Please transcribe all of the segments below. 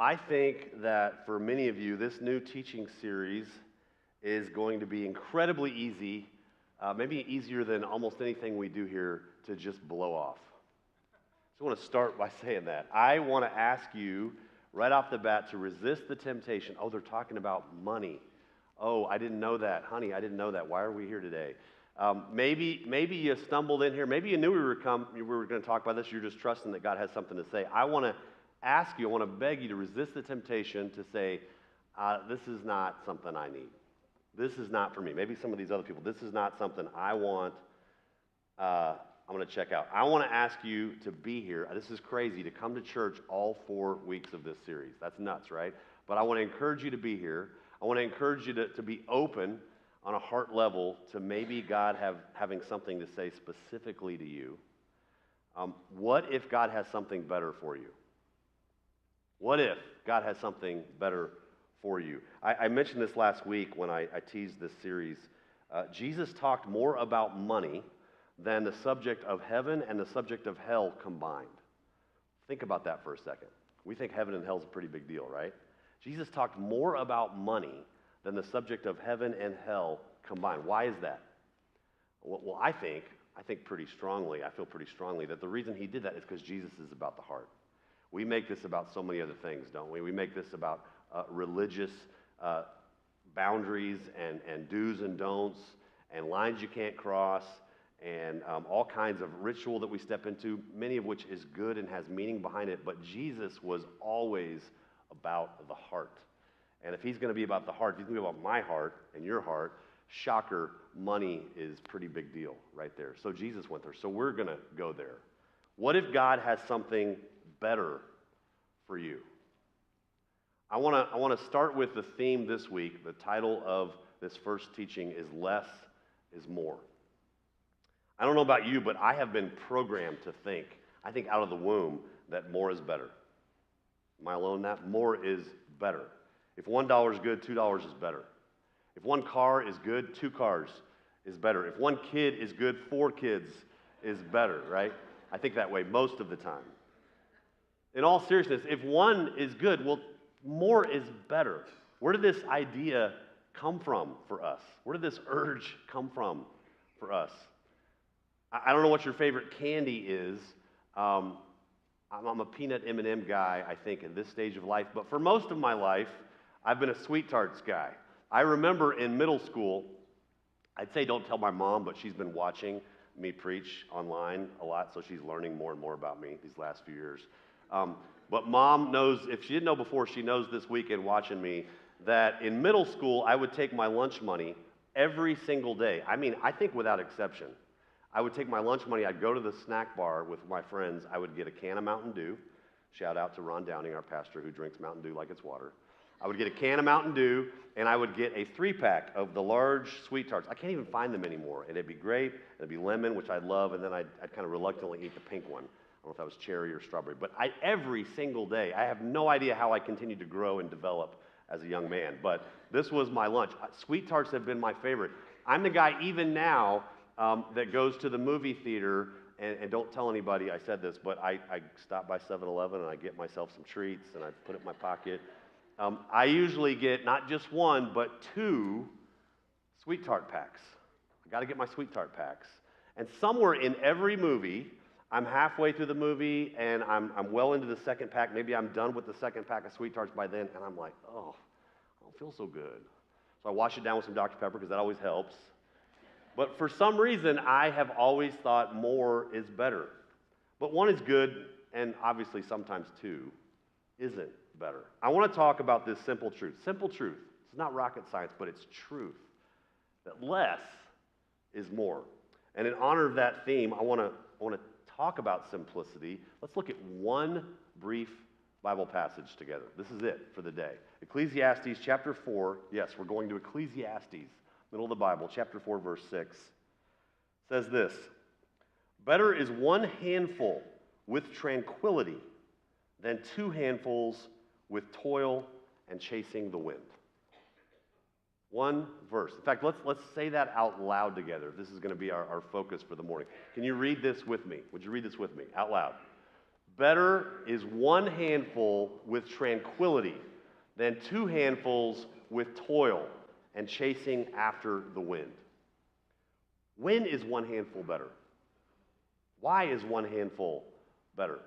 I think that for many of you, this new teaching series is going to be incredibly easy, maybe easier than almost anything we do here to just blow off. So I want to start by saying that. I want to ask you right off the bat to resist the temptation. Oh, they're talking about money. Oh, I didn't know that. Honey, I didn't know that. Why are we here today? Maybe you stumbled in here. Maybe you knew we were going to talk about this. You're just trusting that God has something to say. I want to beg you to resist the temptation to say, this is not something I need. This is not for me. Maybe some of these other people, this is not something I want, I'm going to check out. I want to ask you to be here. This is crazy, to come to church all 4 weeks of this series. That's nuts, right? But I want to encourage you to be here. I want to encourage you to be open on a heart level to maybe God having something to say specifically to you. What if God has something better for you? What if God has something better for you? I mentioned this last week when I teased this series. Jesus talked more about money than the subject of heaven and the subject of hell combined. Think about that for a second. We think heaven and hell is a pretty big deal, right? Jesus talked more about money than the subject of heaven and hell combined. Why is that? Well, I think pretty strongly, I feel pretty strongly that the reason he did that is because Jesus is about the heart. We make this about so many other things, don't we? We make this about religious boundaries and do's and don'ts and lines you can't cross and all kinds of ritual that we step into, many of which is good and has meaning behind it. But Jesus was always about the heart. And if he's going to be about the heart, if he's going to be about my heart and your heart, shocker, money is a pretty big deal right there. So Jesus went there. So we're going to go there. What if God has something better for you? I want to start with the theme this week. The title of this first teaching is Less is More. I don't know about you, but I have been programmed to think, I think out of the womb, that more is better. Am I alone in that? More is better. If $1 is good, $2 is better. If one car is good, 2 cars is better. If one kid is good, 4 kids is better, right? I think that way most of the time. In all seriousness, if one is good, well, more is better. Where did this idea come from for us? Where did this urge come from for us? I don't know what your favorite candy is. I'm a peanut M&M guy, I think, at this stage of life. But for most of my life, I've been a Sweet Tarts guy. I remember in middle school, I'd say don't tell my mom, but she's been watching me preach online a lot, so she's learning more and more about me these last few years. But mom knows, if she didn't know before, she knows this weekend watching me, that in middle school, I would take my lunch money every single day. I mean, I think without exception. I would take my lunch money, I'd go to the snack bar with my friends, I would get a can of Mountain Dew. Shout out to Ron Downing, our pastor, who drinks Mountain Dew like it's water. I would get a can of Mountain Dew, and I would get a 3-pack of the large Sweet Tarts. I can't even find them anymore. And it'd be grape, it'd be lemon, which I love, and then I'd kind of reluctantly eat the pink one. I don't know if that was cherry or strawberry. But every single day, I have no idea how I continued to grow and develop as a young man. But this was my lunch. Sweet Tarts have been my favorite. I'm the guy, even now, that goes to the movie theater, and don't tell anybody I said this, but I stop by 7-Eleven and I get myself some treats and I put it in my pocket. I usually get not just 1, but 2 Sweet Tart packs. I got to get my Sweet Tart packs. And somewhere in every movie, I'm halfway through the movie and I'm well into the second pack. Maybe I'm done with the second pack of Sweet Tarts by then, and I'm like, oh, I don't feel so good. So I wash it down with some Dr. Pepper because that always helps. But for some reason, I have always thought more is better. But 1 is good, and obviously sometimes 2 isn't better. I want to talk about this simple truth. Simple truth. It's not rocket science, but it's truth. That less is more. And in honor of that theme, I want to talk about simplicity. Let's look at one brief Bible passage together. This is it for the day. Ecclesiastes chapter 4. Yes, we're going to Ecclesiastes. Middle of the Bible, chapter 4, verse 6, says this: better is 1 handful with tranquility than 2 handfuls with toil and chasing the wind. 1 verse. In fact, let's say that out loud together. This is going to be our focus for the morning. Can you read this with me? Would you read this with me out loud? Better is one handful with tranquility than two handfuls with toil and chasing after the wind. When is one handful better? Why is one handful better?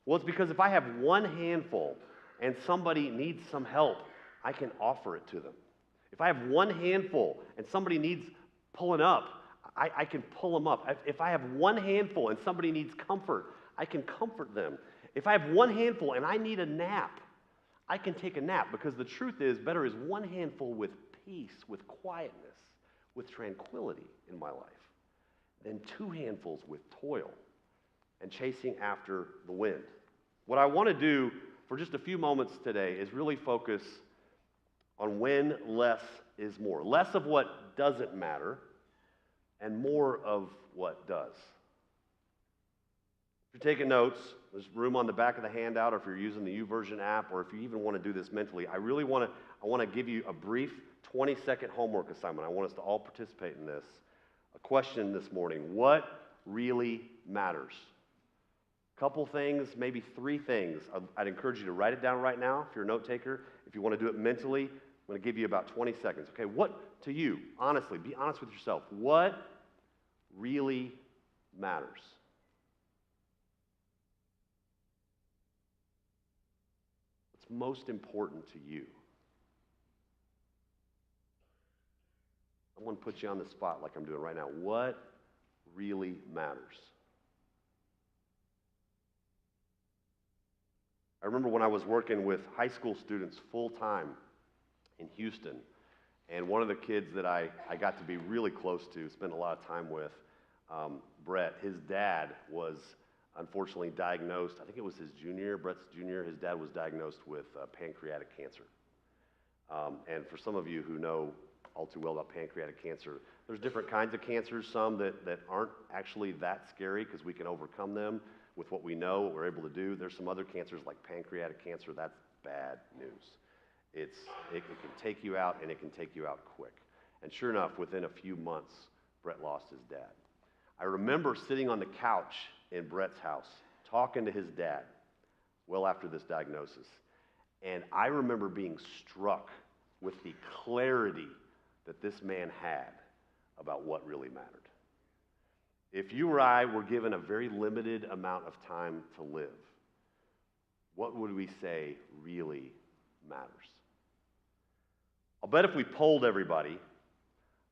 Well, it's because if I have one handful and somebody needs some help, I can offer it to them. If I have one handful and somebody needs pulling up, I can pull them up. If I have one handful and somebody needs comfort, I can comfort them. If I have one handful and I need a nap, I can take a nap, because the truth is, better is one handful with peace, with quietness, with tranquility in my life, than two handfuls with toil and chasing after the wind. What I want to do for just a few moments today is really focus on when less is more. Less of what doesn't matter and more of what does. If you're taking notes, there's room on the back of the handout, or if you're using the YouVersion app, or if you even want to do this mentally, I want to give you a brief 20-second homework assignment. I want us to all participate in this. A question this morning: what really matters? A couple things, maybe three things. I'd encourage you to write it down right now if you're a note taker. If you want to do it mentally, I'm going to give you about 20 seconds. Okay, what to you, honestly, be honest with yourself, what really matters? What's most important to you? I want to put you on the spot like I'm doing right now. What really matters? I remember when I was working with high school students full-time in Houston, and one of the kids that I got to be really close to, spend a lot of time with, Brett, his dad was unfortunately diagnosed, I think it was his junior, Brett's junior, his dad was diagnosed with pancreatic cancer. And for some of you who know all too well about pancreatic cancer, there's different kinds of cancers, some that aren't actually that scary because we can overcome them with what we know, what we're able to do. There's some other cancers like pancreatic cancer, that's bad news. It can take you out, and it can take you out quick. And sure enough, within a few months, Brett lost his dad. I remember sitting on the couch in Brett's house, talking to his dad well after this diagnosis. And I remember being struck with the clarity that this man had about what really mattered. If you or I were given a very limited amount of time to live, what would we say really matters? I'll bet if we polled everybody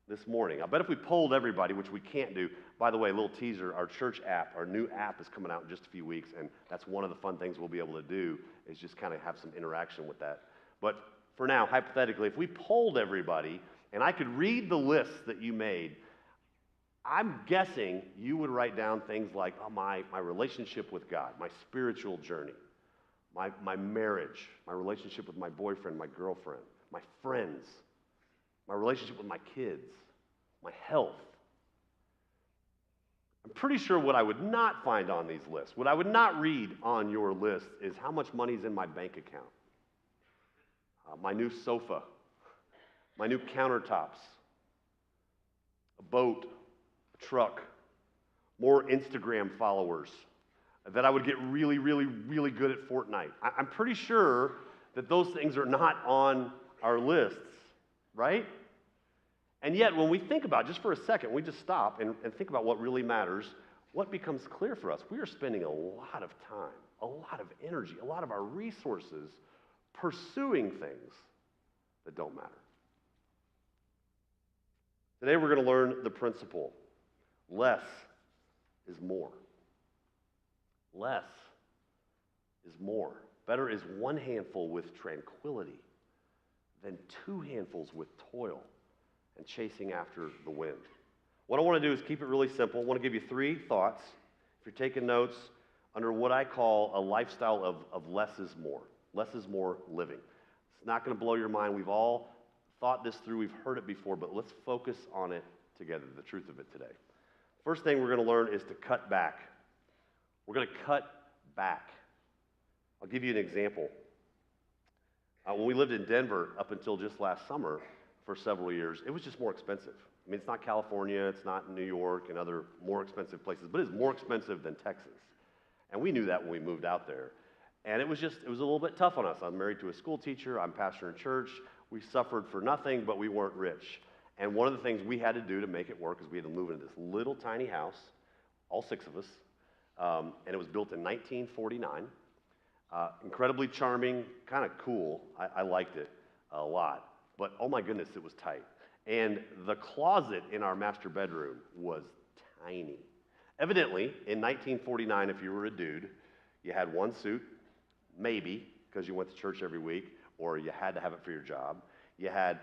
this morning, which we can't do. By the way, a little teaser, our church app, our new app is coming out in just a few weeks, and that's one of the fun things we'll be able to do, is just kind of have some interaction with that. But for now, hypothetically, if we polled everybody, and I could read the lists that you made, I'm guessing you would write down things like, my relationship with God, my spiritual journey, my marriage, my relationship with my boyfriend, my girlfriend, my friends, my relationship with my kids, my health. I'm pretty sure what I would not find on these lists, what I would not read on your list, is how much money's in my bank account, my new sofa, my new countertops, a boat, a truck, more Instagram followers, that I would get really, really, really good at Fortnite. I'm pretty sure that those things are not on our lists, right? And yet, when we think about it, just for a second, we just stop and think about what really matters, what becomes clear for us? We are spending a lot of time, a lot of energy, a lot of our resources pursuing things that don't matter. Today, we're going to learn the principle: less is more. Less is more. Better is one handful with tranquility than two handfuls with toil and chasing after the wind. What I want to do is keep it really simple. I want to give you three thoughts. If you're taking notes, under what I call a lifestyle of less is more. Less is more living. It's not going to blow your mind. We've all thought this through. We've heard it before, but let's focus on it together, the truth of it today. First thing we're going to learn is to cut back. We're going to cut back. I'll give you an example. When we lived in Denver up until just last summer for several years, it was just more expensive. I mean, it's not California, it's not New York and other more expensive places, but it's more expensive than Texas. And we knew that when we moved out there. And it was a little bit tough on us. I'm married to a school teacher. I'm pastor in church. We suffered for nothing, but we weren't rich. And one of the things we had to do to make it work is we had to move into this little tiny house, all 6 of us, and it was built in 1949. Incredibly charming, kind of cool. I liked it a lot. But oh my goodness, it was tight. And the closet in our master bedroom was tiny. Evidently, in 1949, if you were a dude, you had 1 suit, maybe, because you went to church every week, or you had to have it for your job. You had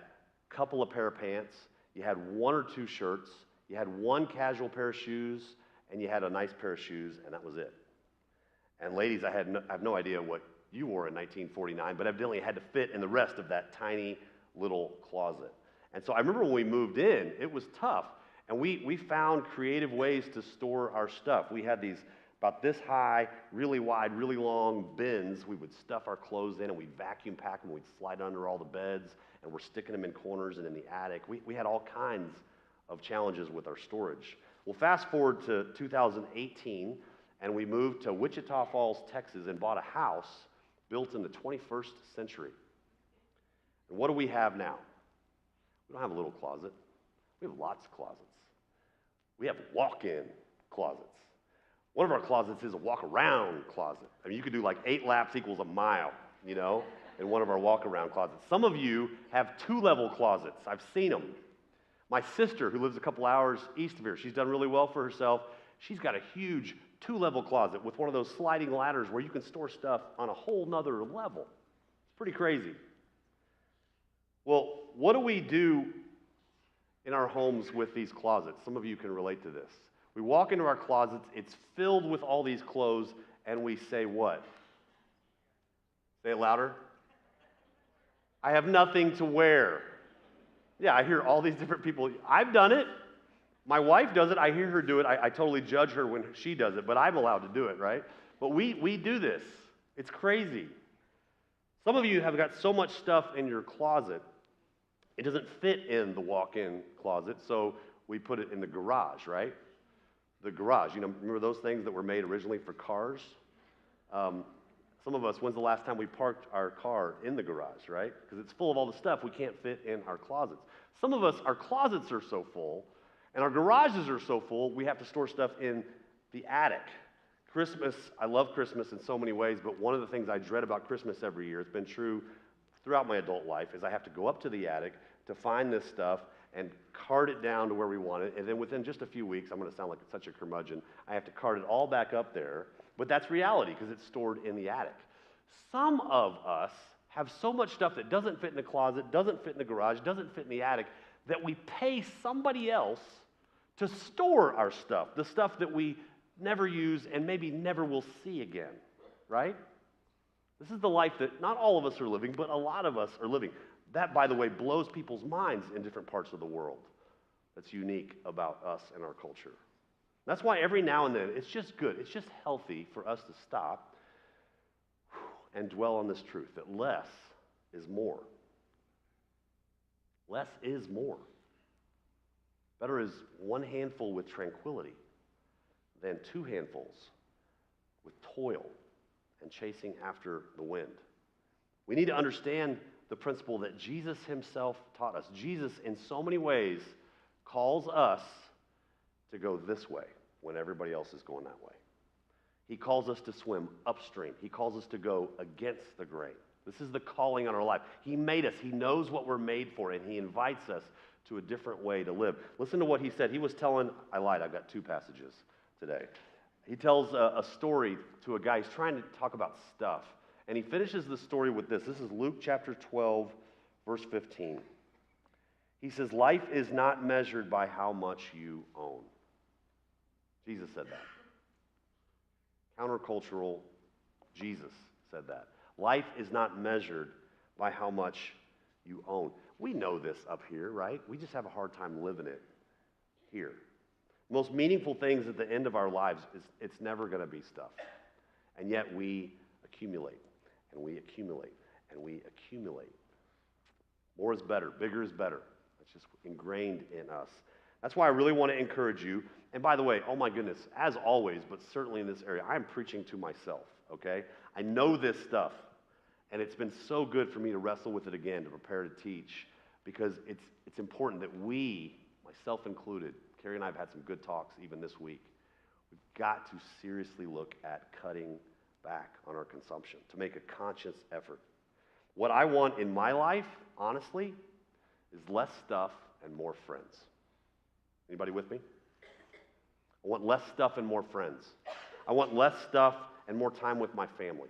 a couple of pair of pants. You had 1 or 2 shirts. You had 1 casual pair of shoes, and you had a nice pair of shoes, and that was it. And ladies, I have no idea what you wore in 1949, but evidently it had to fit in the rest of that tiny little closet. And so I remember when we moved in, it was tough. And we found creative ways to store our stuff. We had these about this high, really wide, really long bins. We would stuff our clothes in, and we'd vacuum pack them. We'd slide under all the beds, and we're sticking them in corners and in the attic. We had all kinds of challenges with our storage. Well, fast forward to 2018, and we moved to Wichita Falls, Texas, and bought a house built in the 21st century. And what do we have now? We don't have a little closet. We have lots of closets. We have walk-in closets. One of our closets is a walk-around closet. I mean, you could do like 8 laps equals a mile, you know, in one of our walk-around closets. Some of you have 2-level closets. I've seen them. My sister, who lives a couple hours east of here, she's done really well for herself. She's got a huge 2-level closet with one of those sliding ladders where you can store stuff on a whole nother level. It's pretty crazy. Well, what do we do in our homes with these closets? Some of you can relate to this. We walk into our closets, it's filled with all these clothes, and we say what? Say it louder. I have nothing to wear. Yeah, I hear all these different people. I've done it. My wife does it. I hear her do it. I totally judge her when she does it, but I'm allowed to do it, right? But we do this. It's crazy. Some of you have got so much stuff in your closet, it doesn't fit in the walk-in closet, so we put it in the garage, right? The garage. You know, remember those things that were made originally for cars? Some of us, when's the last time we parked our car in the garage, right? Because it's full of all the stuff we can't fit in our closets. Some of us, our closets are so full, and our garages are so full, we have to store stuff in the attic. Christmas, I love Christmas in so many ways, but one of the things I dread about Christmas every year, it's been true throughout my adult life, is I have to go up to the attic to find this stuff and cart it down to where we want it, and then within just a few weeks, I'm going to sound like such a curmudgeon, I have to cart it all back up there, but that's reality because it's stored in the attic. Some of us have so much stuff that doesn't fit in the closet, doesn't fit in the garage, doesn't fit in the attic, that we pay somebody else to store our stuff, the stuff that we never use and maybe never will see again, right? This is the life that not all of us are living, but a lot of us are living. That, by the way, blows people's minds in different parts of the world. That's unique about us and our culture. That's why every now and then, it's just good, it's just healthy for us to stop and dwell on this truth, that less is more. Less is more. Better is 1 handful with tranquility than 2 handfuls with toil and chasing after the wind. We need to understand the principle that Jesus himself taught us. Jesus, in so many ways, calls us to go this way when everybody else is going that way. He calls us to swim upstream. He calls us to go against the grain. This is the calling on our life. He made us. He knows what we're made for, and he invites us to a different way to live. Listen to what he said. He was telling, I lied, I've got 2 passages today. He tells a story to a guy. He's trying to talk about stuff. And he finishes the story with this. This is Luke chapter 12, verse 15. He says, life is not measured by how much you own. Jesus said that. Countercultural, Jesus said that. Life is not measured by how much you own. We know this up here, right? We just have a hard time living it here. The most meaningful things at the end of our lives is it's never going to be stuff. And yet we accumulate, and we accumulate, and we accumulate. More is better. Bigger is better. It's just ingrained in us. That's why I really want to encourage you. And by the way, oh my goodness, as always, but certainly in this area, I'm preaching to myself, okay? I know this stuff, and it's been so good for me to wrestle with it again, to prepare to teach, because it's important that we, myself included, Carrie and I have had some good talks even this week. We've got to seriously look at cutting back on our consumption, to make a conscious effort. What I want in my life, honestly, is less stuff and more friends. Anybody with me? I want less stuff and more friends. I want less stuff and more time with my family.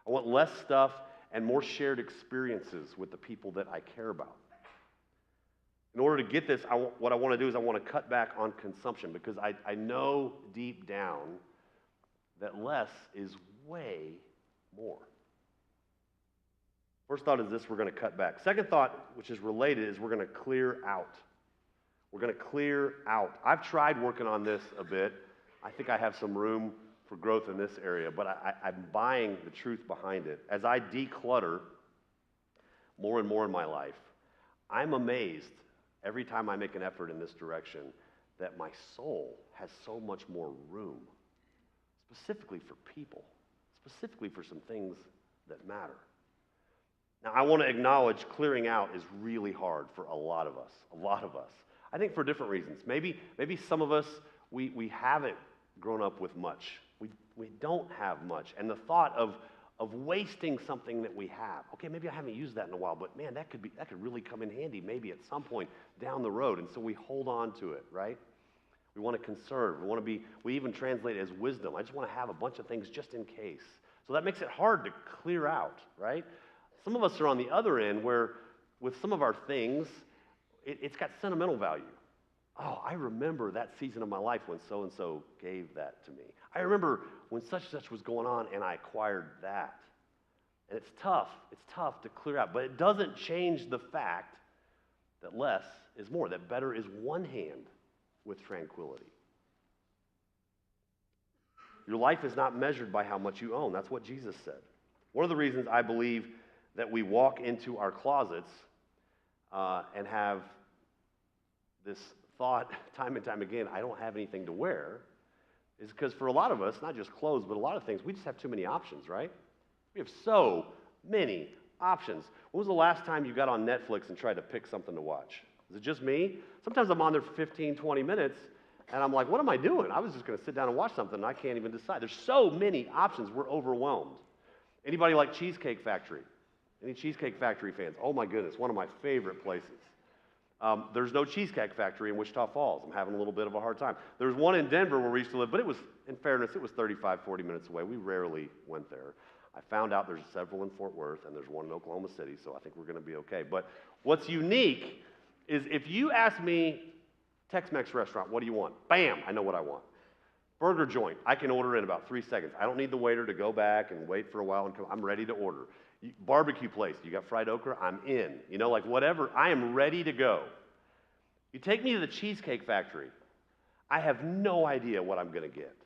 I want less stuff and more shared experiences with the people that I care about. In order to get this, what I want to do is I want to cut back on consumption, because I know deep down that less is way more. First thought is this: we're going to cut back. Second thought, which is related, is we're going to clear out. We're going to clear out. I've tried working on this a bit. I think I have some room for growth in this area, but I'm buying the truth behind it. As I declutter more and more in my life, I'm amazed every time I make an effort in this direction that my soul has so much more room, specifically for people, specifically for some things that matter. Now, I want to acknowledge clearing out is really hard for a lot of us. I think for different reasons. Maybe some of us, we haven't grown up with much. We don't have much. And the thought of wasting something that we have. Okay, maybe I haven't used that in a while, but man, that could really come in handy maybe at some point down the road. And so we hold on to it, right? We want to conserve. We even translate it as wisdom. I just want to have a bunch of things just in case. So that makes it hard to clear out, right? Some of us are on the other end where with some of our things, it's got sentimental value. Oh, I remember that season of my life when so-and-so gave that to me. I remember when such and such was going on and I acquired that. And it's tough to clear out, but it doesn't change the fact that less is more, that better is one hand with tranquility. Your life is not measured by how much you own. That's what Jesus said. One of the reasons I believe that we walk into our closets and have this thought time and time again, I don't have anything to wear, is because for a lot of us, not just clothes, but a lot of things, we just have too many options, right? We have so many options. When was the last time you got on Netflix and tried to pick something to watch? Is it just me? Sometimes I'm on there for 15, 20 minutes, and I'm like, what am I doing? I was just going to sit down and watch something, and I can't even decide. There's so many options, we're overwhelmed. Anybody like Cheesecake Factory? Any Cheesecake Factory fans? Oh my goodness, one of my favorite places. There's no Cheesecake Factory in Wichita Falls. I'm having a little bit of a hard time. There's one in Denver where we used to live, but it was, in fairness, it was 35, 40 minutes away. We rarely went there. I found out there's several in Fort Worth, and there's one in Oklahoma City, so I think we're going to be okay. But what's unique is if you ask me, Tex-Mex restaurant, what do you want? Bam, I know what I want. Burger joint, I can order in about 3 seconds. I don't need the waiter to go back and wait for a while and come. I'm ready to order. Barbecue place, you got fried okra? I'm in. You know, like whatever, I am ready to go. You take me to the Cheesecake Factory, I have no idea what I'm going to get.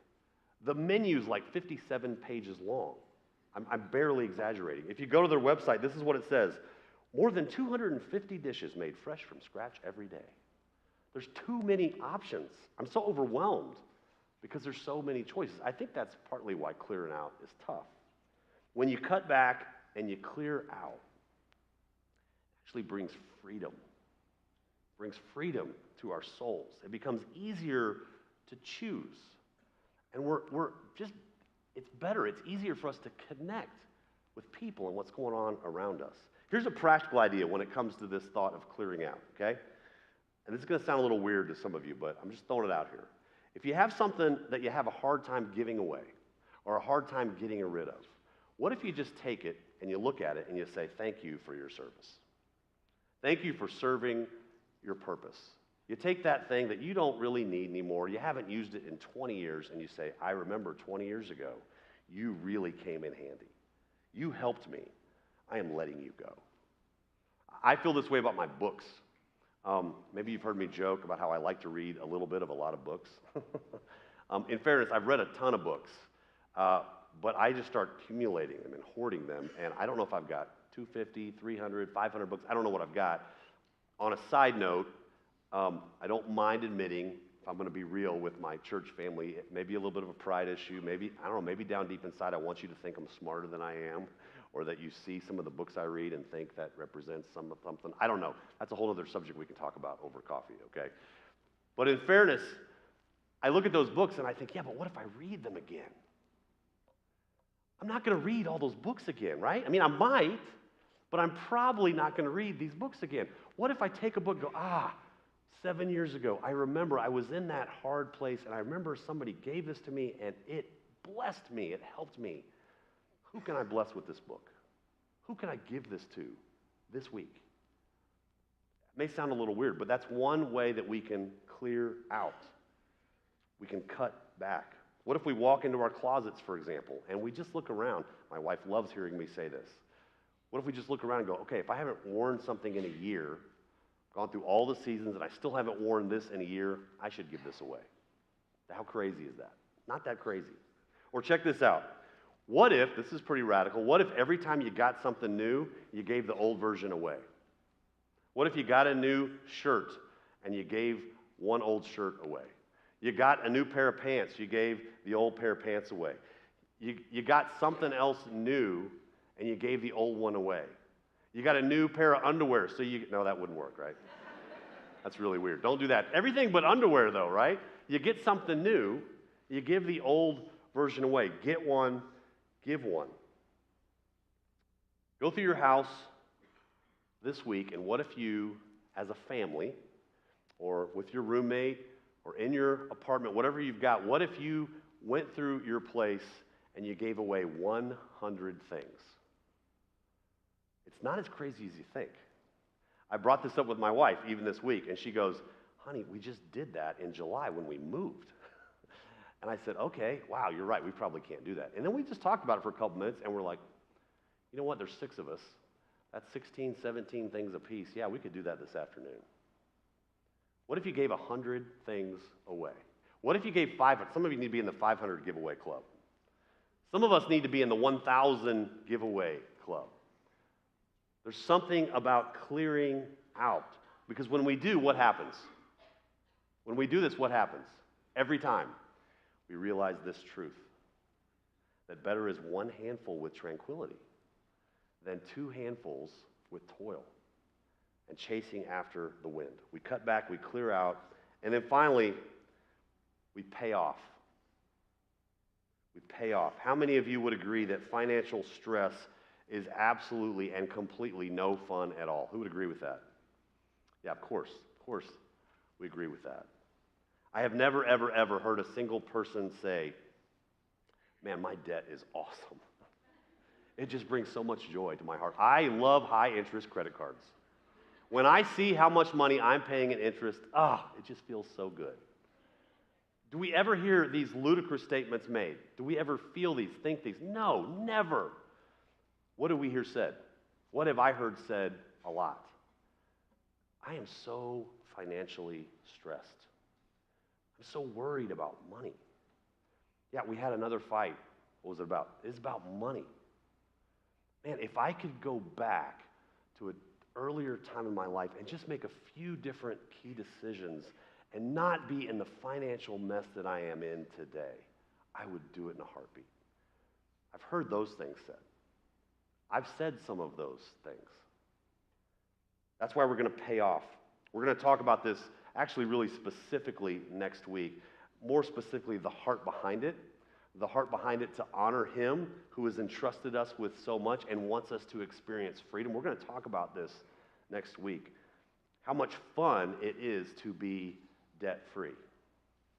The menu's like 57 pages long. I'm barely exaggerating. If you go to their website, this is what it says. More than 250 dishes made fresh from scratch every day. There's too many options. I'm so overwhelmed because there's so many choices. I think that's partly why clearing out is tough. When you cut back and you clear out, it actually brings freedom. Brings freedom to our souls. It becomes easier to choose. And it's better, it's easier for us to connect with people and what's going on around us. Here's a practical idea when it comes to this thought of clearing out, okay? And this is going to sound a little weird to some of you, but I'm just throwing it out here. If you have something that you have a hard time giving away or a hard time getting rid of, what if you just take it and you look at it and you say, thank you for your service. Thank you for serving your purpose. You take that thing that you don't really need anymore, you haven't used it in 20 years, and you say, I remember 20 years ago, you really came in handy. You helped me. I am letting you go. I feel this way about my books. Maybe you've heard me joke about how I like to read a little bit of a lot of books. In fairness, I've read a ton of books, but I just start accumulating them and hoarding them, and I don't know if I've got 250, 300, 500 books. I don't know what I've got. On a side note, I don't mind admitting, if I'm going to be real with my church family, it may be a little bit of a pride issue. Maybe, I don't know, maybe down deep inside I want you to think I'm smarter than I am, or that you see some of the books I read and think that represents something. I don't know. That's a whole other subject we can talk about over coffee, okay? But in fairness, I look at those books and I think, yeah, but what if I read them again? I'm not going to read all those books again, right? I mean, I might, but I'm probably not going to read these books again. What if I take a book and go, 7 years ago, I remember I was in that hard place, and I remember somebody gave this to me, and it blessed me. It helped me. Who can I bless with this book? Who can I give this to this week? It may sound a little weird, but that's one way that we can clear out. We can cut back. What if we walk into our closets, for example, and we just look around? My wife loves hearing me say this. What if we just look around and go, okay, if I haven't worn something in a year, gone through all the seasons, and I still haven't worn this in a year, I should give this away. How crazy is that? Not that crazy. Or check this out. What if, this is pretty radical, what if every time you got something new, you gave the old version away? What if you got a new shirt and you gave one old shirt away? You got a new pair of pants, you gave the old pair of pants away. You got something else new and you gave the old one away. You got a new pair of underwear, so no, that wouldn't work, right? That's really weird. Don't do that. Everything but underwear, though, right? You get something new, you give the old version away. Get one, give one. Go through your house this week, and what if you, as a family, or with your roommate, or in your apartment, whatever you've got, what if you went through your place and you gave away 100 things? It's not as crazy as you think. I brought this up with my wife even this week, and she goes, honey, we just did that in July when we moved. And I said, okay, wow, you're right, we probably can't do that. And then we just talked about it for a couple minutes, and we're like, you know what, there's 6 of us. That's 16, 17 things apiece. Yeah, we could do that this afternoon. What if you gave 100 things away? What if you gave 500? Some of you need to be in the 500 giveaway club. Some of us need to be in the 1,000 giveaway club. There's something about clearing out. Because when we do, what happens? When we do this, what happens? Every time we realize this truth, that better is 1 handful with tranquility than 2 handfuls with toil and chasing after the wind. We cut back, we clear out, and then finally, we pay off. We pay off. How many of you would agree that financial stress is absolutely and completely no fun at all? Who would agree with that? Yeah, of course we agree with that. I have never, ever, ever heard a single person say, man, my debt is awesome. It just brings so much joy to my heart. I love high-interest credit cards. When I see how much money I'm paying in interest, it just feels so good. Do we ever hear these ludicrous statements made? Do we ever feel these, think these? No, never. What do we hear said? What have I heard said a lot? I am so financially stressed. I'm so worried about money. Yeah, we had another fight. What was it about? It's about money. Man, if I could go back to an earlier time in my life and just make a few different key decisions and not be in the financial mess that I am in today, I would do it in a heartbeat. I've heard those things said. I've said some of those things. That's why we're going to pay off. We're going to talk about this actually really specifically next week. More specifically, the heart behind it. The heart behind it to honor Him who has entrusted us with so much and wants us to experience freedom. We're going to talk about this next week. How much fun it is to be debt-free.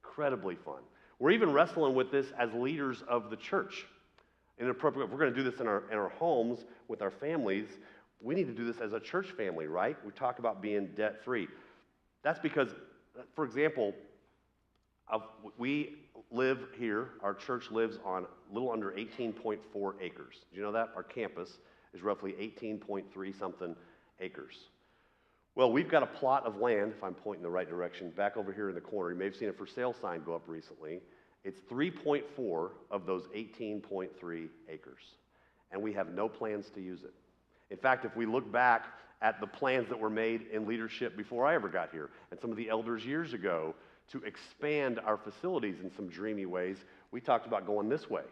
Incredibly fun. We're even wrestling with this as leaders of the church. Inappropriate. If we're going to do this in our homes with our families, we need to do this as a church family, right? We talk about being debt-free. That's because, for example, we live here, our church lives on a little under 18.4 acres. Do you know that? Our campus is roughly 18.3 something acres. Well, we've got a plot of land, if I'm pointing the right direction, back over here in the corner. You may have seen a for sale sign go up recently. It's 3.4 of those 18.3 acres, and we have no plans to use it. In fact, if we look back at the plans that were made in leadership before I ever got here, and some of the elders years ago to expand our facilities in some dreamy ways. We talked about going this way.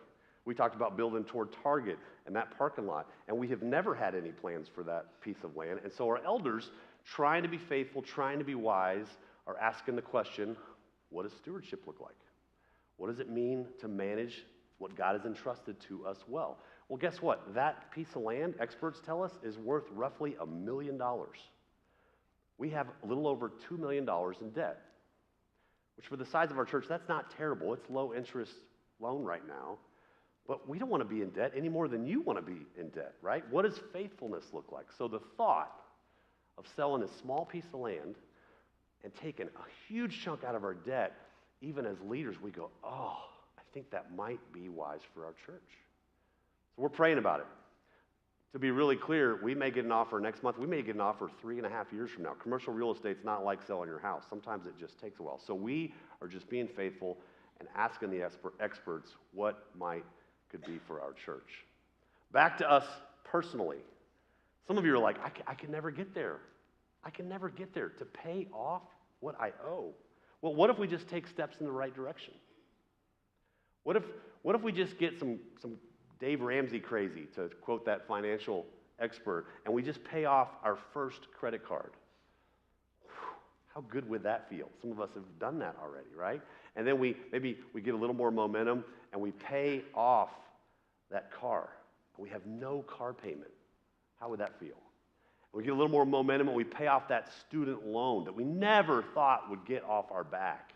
We talked about building toward Target and that parking lot, and we have never had any plans for that piece of land. And so our elders, trying to be faithful, trying to be wise, are asking the question, what does stewardship look like? What does it mean to manage what God has entrusted to us well? Well, guess what? That piece of land, experts tell us, is worth roughly $1 million. We have a little over $2 million in debt, which for the size of our church, that's not terrible. It's low interest loan right now. But we don't want to be in debt any more than you want to be in debt, right? What does faithfulness look like? So the thought of selling a small piece of land and taking a huge chunk out of our debt, even as leaders, we go, oh, I think that might be wise for our church. So we're praying about it. To be really clear, we may get an offer next month. We may get an offer 3.5 years from now. Commercial real estate's not like selling your house. Sometimes it just takes a while. So we are just being faithful and asking the experts what could be for our church. Back to us personally. Some of you are like, I can never get there. I can never get there to pay off what I owe. Well, what if we just take steps in the right direction? What if we just get some Dave Ramsey crazy, to quote that financial expert, and we just pay off our first credit card? How good would that feel? Some of us have done that already, right? And then maybe we get a little more momentum and we pay off that car. And we have no car payment. How would that feel? We get a little more momentum and we pay off that student loan that we never thought would get off our back.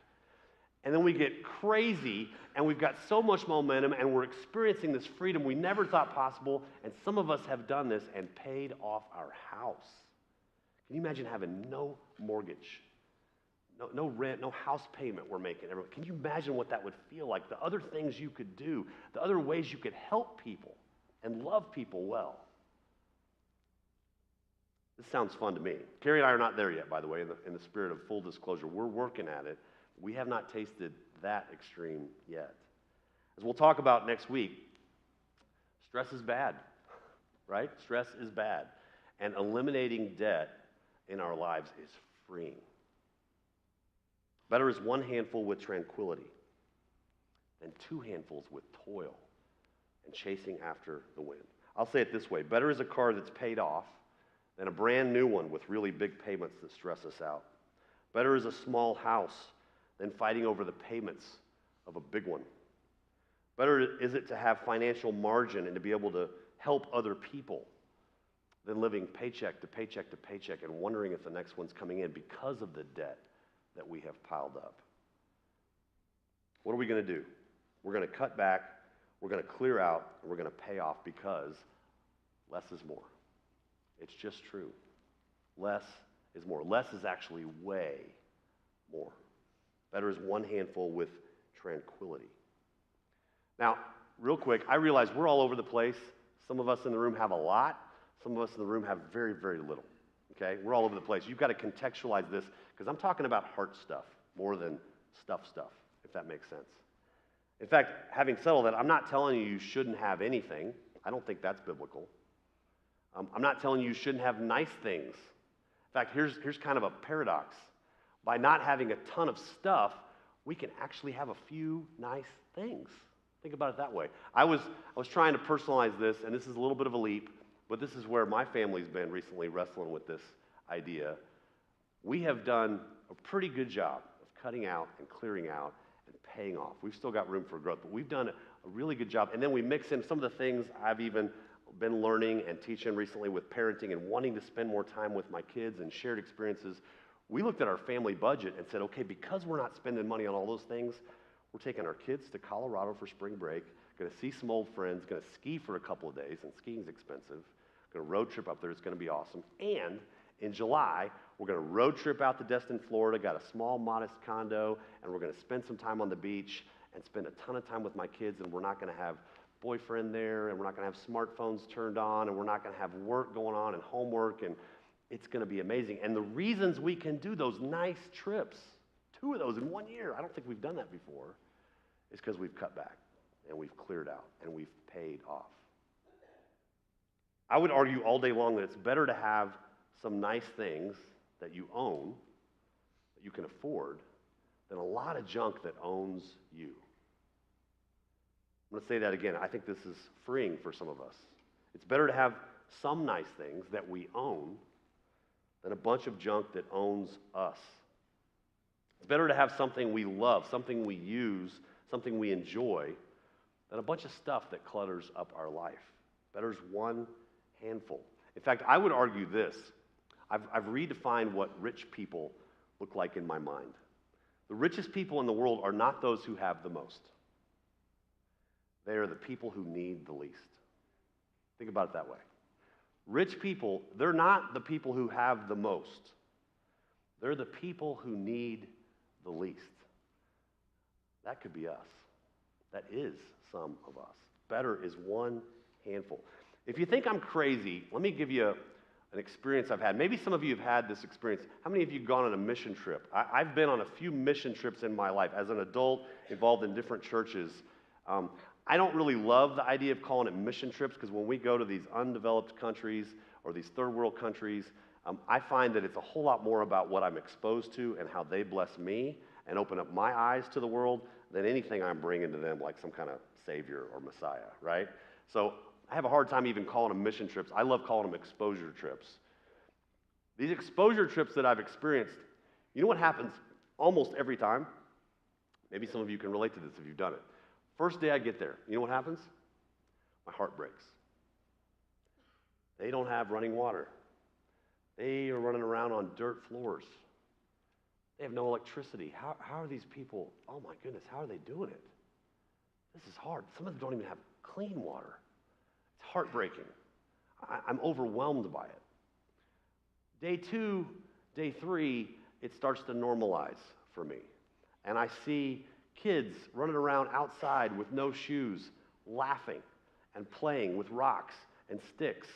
And then we get crazy and we've got so much momentum and we're experiencing this freedom we never thought possible. And some of us have done this and paid off our house. Can you imagine having no mortgage? No rent, no house payment we're making. Can you imagine what that would feel like? The other things you could do, the other ways you could help people and love people well. This sounds fun to me. Carrie and I are not there yet, by the way, in the spirit of full disclosure. We're working at it. We have not tasted that extreme yet. As we'll talk about next week, stress is bad, right? Stress is bad. And eliminating debt in our lives is freeing. Better is one handful with tranquility than 2 handfuls with toil and chasing after the wind. I'll say it this way. Better is a car that's paid off than a brand new one with really big payments that stress us out. Better is a small house than fighting over the payments of a big one. Better is it to have financial margin and to be able to help other people than living paycheck to paycheck to paycheck and wondering if the next one's coming in because of the debt that we have piled up. What are we going to do? We're going to cut back, we're going to clear out, and we're going to pay off because less is more. It's just true. Less is more. Less is actually way more. Better is one handful with tranquility. Now, real quick, I realize we're all over the place. Some of us in the room have a lot. Some of us in the room have very, very little. Okay? We're all over the place. You've got to contextualize this because I'm talking about heart stuff more than stuff, if that makes sense. In fact, having settled that, I'm not telling you shouldn't have anything. I don't think that's biblical. I'm not telling you shouldn't have nice things. In fact, here's kind of a paradox. By not having a ton of stuff, we can actually have a few nice things. Think about it that way. I was trying to personalize this, and this is a little bit of a leap, but this is where my family's been recently wrestling with this idea. We have done a pretty good job of cutting out and clearing out and paying off. We've still got room for growth, but we've done a really good job. And then we mix in some of the things I've even been learning and teaching recently with parenting and wanting to spend more time with my kids and shared experiences. We looked at our family budget and said, okay, because we're not spending money on all those things, we're taking our kids to Colorado for spring break, going to see some old friends, going to ski for a couple of days, and skiing's expensive, going to road trip up there, it's going to be awesome. And in July, we're going to road trip out to Destin, Florida, got a small, modest condo, and we're going to spend some time on the beach and spend a ton of time with my kids, and we're not going to have boyfriend there, and we're not going to have smartphones turned on, and we're not going to have work going on and homework, and it's going to be amazing. And the reasons we can do those nice trips, 2 of those in 1 year, I don't think we've done that before, is because we've cut back, and we've cleared out, and we've paid off. I would argue all day long that it's better to have some nice things that you own, that you can afford, than a lot of junk that owns you. I'm going to say that again. I think this is freeing for some of us. It's better to have some nice things that we own than a bunch of junk that owns us. It's better to have something we love, something we use, something we enjoy, than a bunch of stuff that clutters up our life. Better is one handful. In fact, I would argue this. I've redefined what rich people look like in my mind. The richest people in the world are not those who have the most. They are the people who need the least. Think about it that way. Rich people, they're not the people who have the most. They're the people who need the least. That could be us. That is some of us. Better is one handful. If you think I'm crazy, let me give you an experience I've had. Maybe some of you have had this experience. How many of you have gone on a mission trip? I've been on a few mission trips in my life as an adult, involved in different churches. I don't really love the idea of calling it mission trips because when we go to these undeveloped countries or these third world countries, I find that it's a whole lot more about what I'm exposed to and how they bless me and open up my eyes to the world than anything I'm bringing to them like some kind of savior or messiah, right? So I have a hard time even calling them mission trips. I love calling them exposure trips. These exposure trips that I've experienced, you know what happens almost every time? Maybe some of you can relate to this if you've done it. First day I get there, you know what happens? My heart breaks. They don't have running water. They are running around on dirt floors. They have no electricity. How are these people, oh my goodness, how are they doing it? This is hard. Some of them don't even have clean water. It's heartbreaking. I'm overwhelmed by it. Day 2, day 3, it starts to normalize for me. And I see kids running around outside with no shoes, laughing and playing with rocks and sticks.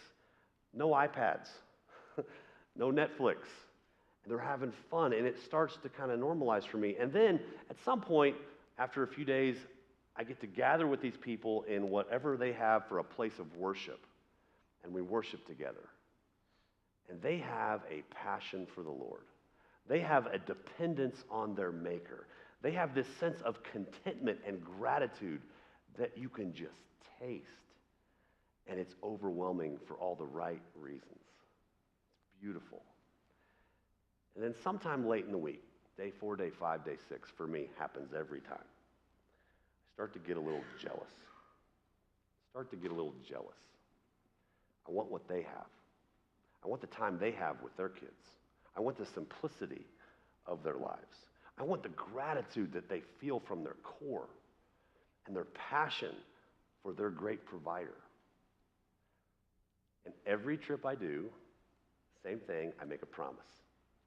No iPads, no Netflix. And they're having fun, and it starts to kind of normalize for me. And then, at some point, after a few days, I get to gather with these people in whatever they have for a place of worship, and we worship together. And they have a passion for the Lord. They have a dependence on their Maker. They have this sense of contentment and gratitude that you can just taste. And it's overwhelming for all the right reasons. It's beautiful. And then sometime late in the week, day 4, day 5, day 6, for me, happens every time. I start to get a little jealous. I want what they have. I want the time they have with their kids. I want the simplicity of their lives. I want the gratitude that they feel from their core and their passion for their great provider. And every trip I do, same thing, I make a promise.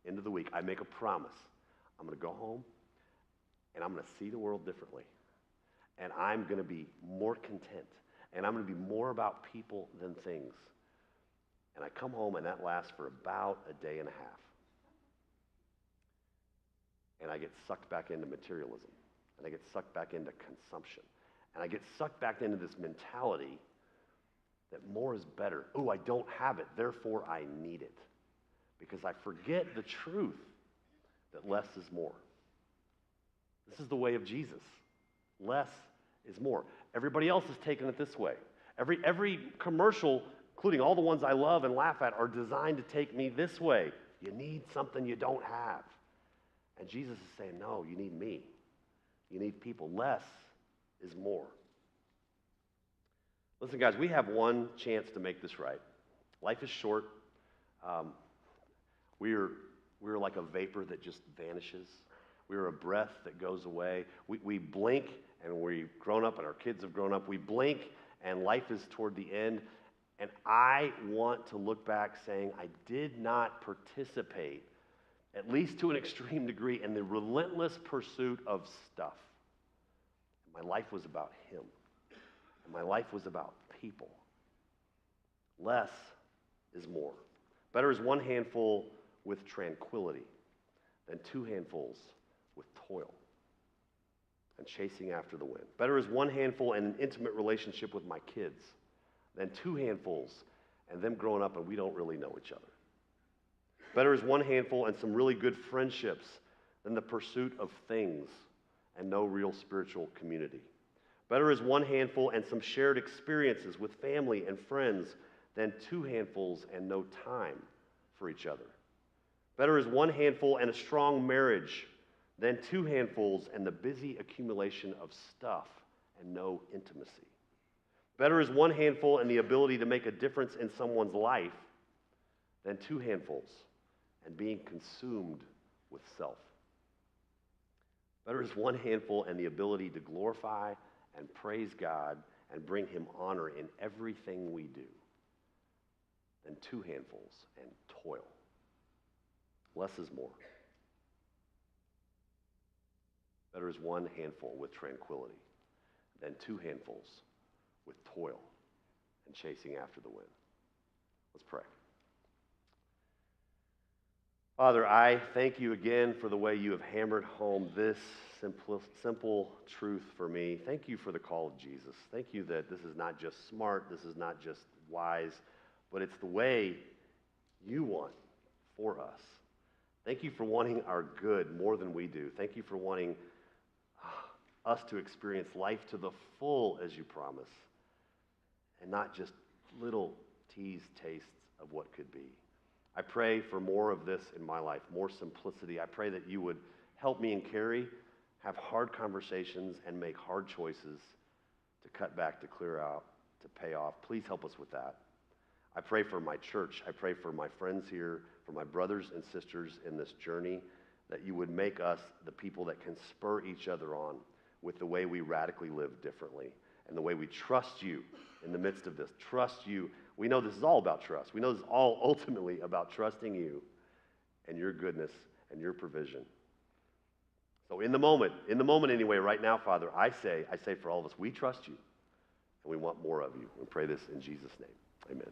End of the week, I make a promise. I'm going to go home, and I'm going to see the world differently. And I'm going to be more content. And I'm going to be more about people than things. And I come home, and that lasts for about a day and a half. And I get sucked back into materialism. And I get sucked back into consumption. And I get sucked back into this mentality that more is better. Oh, I don't have it, therefore I need it. Because I forget the truth that less is more. This is the way of Jesus. Less is more. Everybody else is taking it this way. Every commercial, including all the ones I love and laugh at, are designed to take me this way. You need something you don't have. And Jesus is saying, no, you need me. You need people. Less is more. Listen, guys, we have one chance to make this right. Life is short. We're like a vapor that just vanishes. We're a breath that goes away. We blink, and we've grown up, and our kids have grown up. We blink, and life is toward the end. And I want to look back saying I did not participate, at least to an extreme degree, in the relentless pursuit of stuff. My life was about Him. And my life was about people. Less is more. Better is one handful with tranquility than 2 handfuls with toil and chasing after the wind. Better is one handful and an intimate relationship with my kids than 2 handfuls and them growing up and we don't really know each other. Better is one handful and some really good friendships than the pursuit of things and no real spiritual community. Better is one handful and some shared experiences with family and friends than two handfuls and no time for each other. Better is one handful and a strong marriage than two handfuls and the busy accumulation of stuff and no intimacy. Better is one handful and the ability to make a difference in someone's life than two handfuls and being consumed with self. Better is one handful and the ability to glorify and praise God and bring him honor in everything we do than two handfuls and toil. Less is more. Better is one handful with tranquility than two handfuls with toil and chasing after the wind. Let's pray. Father, I thank you again for the way you have hammered home this simple truth for me. Thank you for the call of Jesus. Thank you that this is not just smart, this is not just wise, but it's the way you want for us. Thank you for wanting our good more than we do. Thank you for wanting us to experience life to the full as you promise, and not just little tastes of what could be. I pray for more of this in my life, more simplicity. I pray that you would help me and Carrie have hard conversations and make hard choices to cut back, to clear out, to pay off. Please help us with that. I pray for my church. I pray for my friends here, for my brothers and sisters in this journey, that you would make us the people that can spur each other on with the way we radically live differently and the way we trust you in the midst of this. Trust you. We know this is all about trust. We know this is all ultimately about trusting you and your goodness and your provision. So in the moment anyway, right now, Father, I say for all of us, we trust you and we want more of you. We pray this in Jesus' name. Amen.